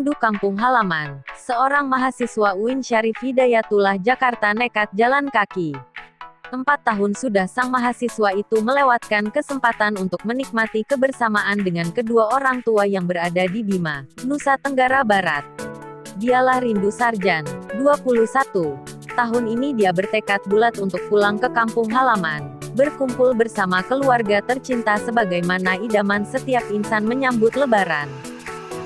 Rindu kampung halaman. Seorang mahasiswa UIN Syarif Hidayatullah Jakarta nekat jalan kaki. 4 tahun sudah sang mahasiswa itu melewatkan kesempatan untuk menikmati kebersamaan dengan kedua orang tua yang berada di Bima, Nusa Tenggara Barat. Dialah Rindu Sarjan, 21. Tahun ini dia bertekad bulat untuk pulang ke kampung halaman, berkumpul bersama keluarga tercinta sebagaimana idaman setiap insan menyambut Lebaran.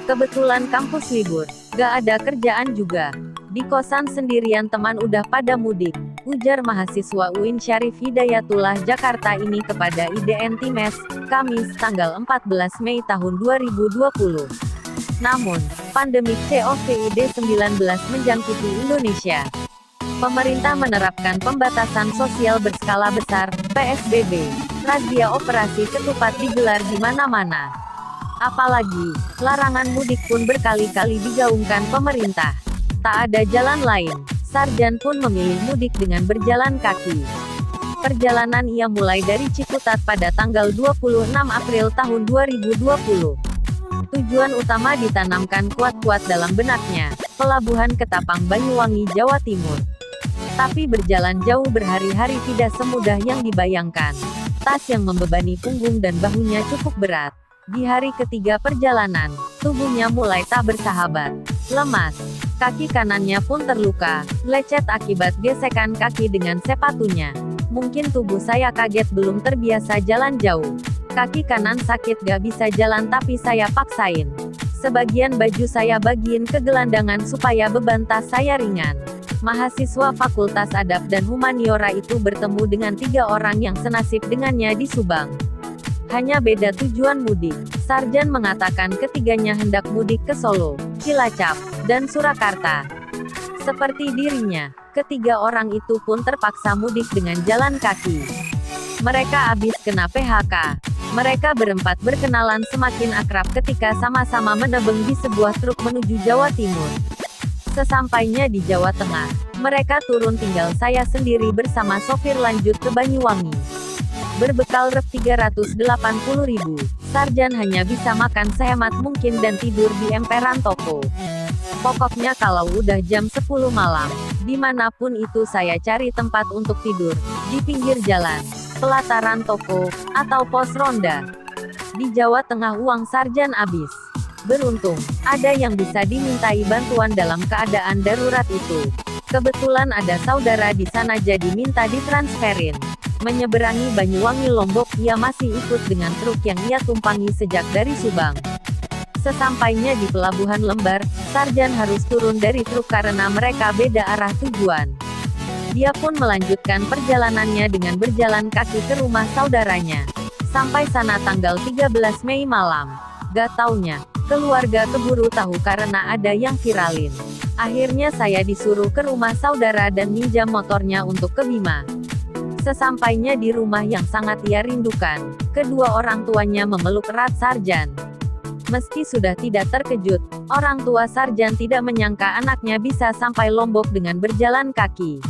Kebetulan kampus libur, gak ada kerjaan juga. Di kosan sendirian teman udah pada mudik, ujar mahasiswa UIN Syarif Hidayatullah Jakarta ini kepada IDN Times, Kamis, tanggal 14 Mei tahun 2020. Namun, pandemik COVID-19 menjangkiti Indonesia. Pemerintah menerapkan pembatasan sosial berskala besar, PSBB. Razia operasi ketupat digelar di mana-mana. Apalagi, larangan mudik pun berkali-kali digaungkan pemerintah. Tak ada jalan lain, Sarjan pun memilih mudik dengan berjalan kaki. Perjalanan ia mulai dari Ciputat pada tanggal 26 April tahun 2020. Tujuan utama ditanamkan kuat-kuat dalam benaknya, Pelabuhan Ketapang Banyuwangi, Jawa Timur. Tapi berjalan jauh berhari-hari tidak semudah yang dibayangkan. Tas yang membebani punggung dan bahunya cukup berat. Di hari ketiga perjalanan, tubuhnya mulai tak bersahabat. Lemas. Kaki kanannya pun terluka, lecet akibat gesekan kaki dengan sepatunya. Mungkin tubuh saya kaget belum terbiasa jalan jauh. Kaki kanan sakit gak bisa jalan tapi saya paksain. Sebagian baju saya bagiin ke gelandangan supaya beban tas saya ringan. Mahasiswa Fakultas Adab dan Humaniora itu bertemu dengan 3 orang yang senasib dengannya di Subang. Hanya beda tujuan mudik. Sarjan mengatakan ketiganya hendak mudik ke Solo, Cilacap, dan Surakarta. Seperti dirinya, ketiga orang itu pun terpaksa mudik dengan jalan kaki. Mereka habis kena PHK. Mereka berempat berkenalan semakin akrab ketika sama-sama menebeng di sebuah truk menuju Jawa Timur. Sesampainya di Jawa Tengah, mereka turun, tinggal saya sendiri bersama sopir lanjut ke Banyuwangi. Berbekal rep 380.000, Sarjan hanya bisa makan sehemat mungkin dan tidur di emperan toko. Pokoknya kalau udah jam 10 malam, dimanapun itu saya cari tempat untuk tidur, di pinggir jalan, pelataran toko, atau pos ronda. Di Jawa Tengah uang Sarjan habis. Beruntung, ada yang bisa dimintai bantuan dalam keadaan darurat itu. Kebetulan ada saudara di sana jadi minta ditransferin. Menyeberangi Banyuwangi Lombok, ia masih ikut dengan truk yang ia tumpangi sejak dari Subang. Sesampainya di Pelabuhan Lembar, Sarjan harus turun dari truk karena mereka beda arah tujuan. Dia pun melanjutkan perjalanannya dengan berjalan kaki ke rumah saudaranya. Sampai sana tanggal 13 Mei malam. Gak taunya, keluarga keburu tahu karena ada yang viralin. Akhirnya saya disuruh ke rumah saudara dan minjam motornya untuk ke Bima. Sesampainya di rumah yang sangat ia rindukan, kedua orang tuanya memeluk erat Sarjan. Meski sudah tidak terkejut, orang tua Sarjan tidak menyangka anaknya bisa sampai Lombok dengan berjalan kaki.